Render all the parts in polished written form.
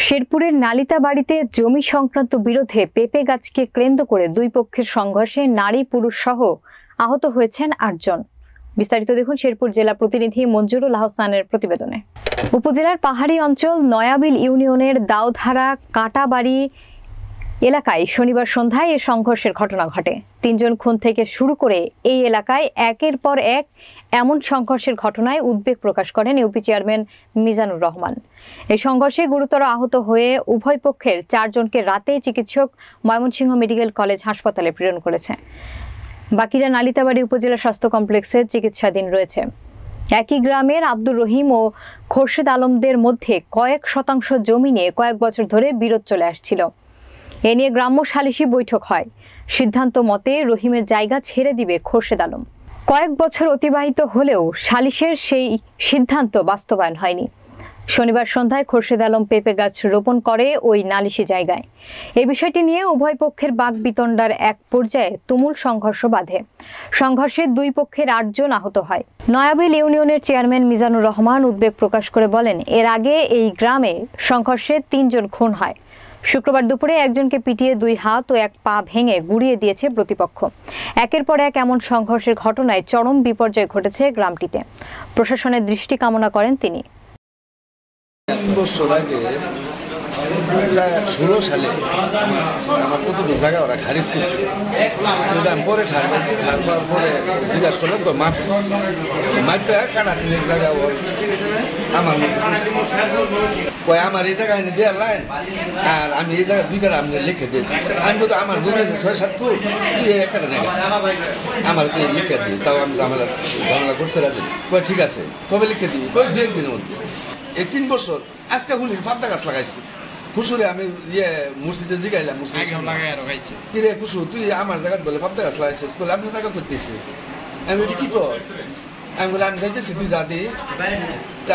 শেরপুরের নালিতাবাড়িতে জমি সংক্রান্ত বিরোধে পেঁপে গাছকে কেন্দ্র করে দুই পক্ষের সংঘর্ষে নারী পুরুষ সহ আহত হয়েছেন ৮ জন। বিস্তারিত দেখুন শেরপুর জেলা প্রতিনিধি মঞ্জুরুল আহসানের প্রতিবেদনে। উপজেলার পাহাড়ি অঞ্চল নয়াবিল ইউনিয়নের দাওধারা কাটাবাড়ি এলাকায় শনিবার সন্ধ্যায় এই সংঘর্ষের ঘটনা ঘটে। ৩ জন খুন থেকে শুরু করে এই এলাকায় একের পর এক এমন সংঘর্ষের ঘটনায় উদ্বেগ প্রকাশ করেন ইউপি চেয়ারম্যান মিজানুর রহমান। এই সংঘর্ষে গুরুতর আহত হয়ে উভয় পক্ষের ৪ জনকে রাতে চিকিৎসক ময়মনসিংহ মেডিকেল কলেজ হাসপাতালে প্রেরণ করেছে। বাকিরা নালিতাবাড়ি উপজেলা স্বাস্থ্য কমপ্লেক্সে চিকিৎসাধীন রয়েছে। একই গ্রামের আব্দুর রহিম ও খোরশেদ আলমদের মধ্যে কয়েক শতাংশ জমি নিয়ে কয়েক বছর ধরে বিরোধ চলে আসছিল। এ নিয়ে গ্রাম্য সালিশি বৈঠক হয়। সিদ্ধান্ত মতে রহিমের জায়গা ছেড়ে দিবে খোরশেদ আলম। কয়েক বছর অতিবাহিত হলেও সালিশের সেই সিদ্ধান্ত বাস্তবায়ন হয়নি। শনিবার সন্ধ্যায় খোরশেদ আলম পেঁপে গাছ রোপণ করে ওই নালিশি জায়গায়। এই বিষয়টি নিয়ে উভয় পক্ষের বাকবিতণ্ডার এক পর্যায়ে তুমুল সংঘর্ষ বাধে। সংঘর্ষে দুই পক্ষের ৮ জন আহত হয়। নয়াবিল ইউনিয়নের চেয়ারম্যান মিজানুর রহমান উদ্বেগ প্রকাশ করে বলেন, এর আগে এই গ্রামে সংঘর্ষে ৩ জন খুন হয়। শুক্রবার দুপুরে একজনকে পিটিয়ে 2 হাত ও 1 পা ভেঙে গুড়িয়ে দিয়েছে প্রতিপক্ষ। একের পর এক এমন সংঘর্ষের ঘটনায় চরম বিপর্যয় ঘটেছে গ্রামটিতে। প্রশাসনের দৃষ্টি কামনা করেন তিনি। 3 বছর আগে 2016 সালে আমার কতটুকু জায়গা ওরা খারিজ করছে, কিন্তু আমি পরে ঠারবার পরে জিজ্ঞাসা করলাম মাপে কাটা 3 জায়গা আমার মধ্যে আমার এই জায়গায় দেওয়ার লাইন আর আমি এই জায়গায় 2 কাটা আপনি লিখে দিই। আমি বলতো আমার জমি 6-7 ফুট তুই একটা নেই আমার তুই লিখে দিই, তাও আমি ঝামেলা করতে রাখি। ঠিক আছে, কবে লিখে দিই? 2-1 দিনের মধ্যে। এই 3 বছর আজকে শুনি পাবদা গাছ লাগাইছি। খুশুরে আমি মসজিদে জিগাইলাম, কিরে খুশু তুই আমার জায়গা বলে পাবদা গাছ লাগাইছিস, বলে আপনার জায়গা করতেছি। আমি বলি কি কর? আমি বলে আমি যাইতেছি, তুই যা দি।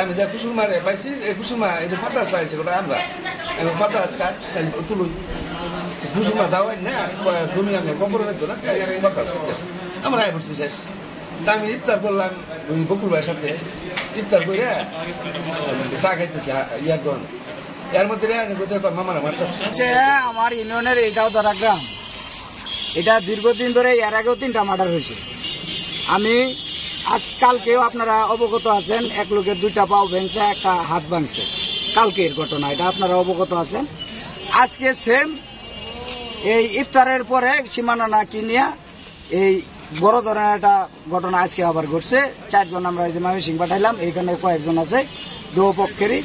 আমি যা কুসুর মারে পাইছি, এই কুসুমা এটা পাবদা গাছ লাগাইছে ওটা আমরা। আমি পাবদা গাছ কাট তুলুই কুসুমা দাওয়াই না জমি আমার কবর দেখতো না, পাবদা গাছ কাটতে আমরা আয় পড়ছি শেষ। তা আমি ইফতার করলাম ওই বকুল ভাইয়ের সাথে, ইফতার করে চা খাইতেছি ইয়ার দোকানে। এর মধ্যে মামারা মারতেছে। আমার ইউনিয়নের এই দাওধারা গ্রাম, এটা দীর্ঘদিন ধরে এর আগেও 3টা মার্ডার হয়েছে। আমি আজকালকেও আপনারা অবগত আছেন, এক লোকের 2টা পাও ভেঙছে, 1টা হাত ভাঙছে। কালকের ঘটনা এটা আপনারা অবগত আছেন। আজকে সেম এই ইফতারের পরে সীমানা না কিনিয়া এই বড় ধরনের একটা ঘটনা আজকে আবার ঘটছে। 4 জন আমরা এই যে ময়মনসিংহ পাঠাইলাম, এইখানে কয়েকজন আছে দুপক্ষেরই।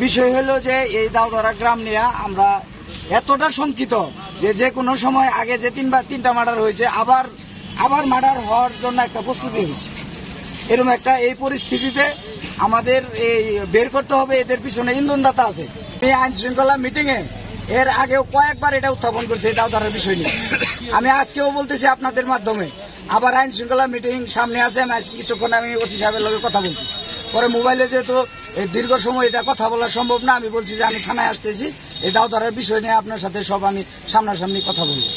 বিষয় হলো যে এই দাওধারা গ্রাম নিয়ে আমরা এতটা শঙ্কিত যে কোনো সময় আগে যে 3টা মার্ডার হয়েছে আবার মার্ডার হওয়ার জন্য একটা প্রস্তুতি হয়েছে। এরকম একটা এই পরিস্থিতিতে আমাদের এই বের করতে হবে, এদের পিছনে ইন্ধনদাতা আছে। এই আইন শৃঙ্খলা মিটিং এ এর আগেও কয়েকবার এটা উত্থাপন করছে এই দাওধারার বিষয় নিয়ে। আমি আজকেও বলতেছি আপনাদের মাধ্যমে, আবার আইন শৃঙ্খলা মিটিং সামনে আছে। আমি আজকে কিছুক্ষণ আমি ওসি সাহেবের লগে কথা বলছি, পরে মোবাইলে যেহেতু দীর্ঘ সময় এটা কথা বলা সম্ভব না, আমি বলছি যে আমি থানায় আসতেছি, এই দাওধারার বিষয় নিয়ে আপনার সাথে সব আমি সামনাসামনি কথা বলবো।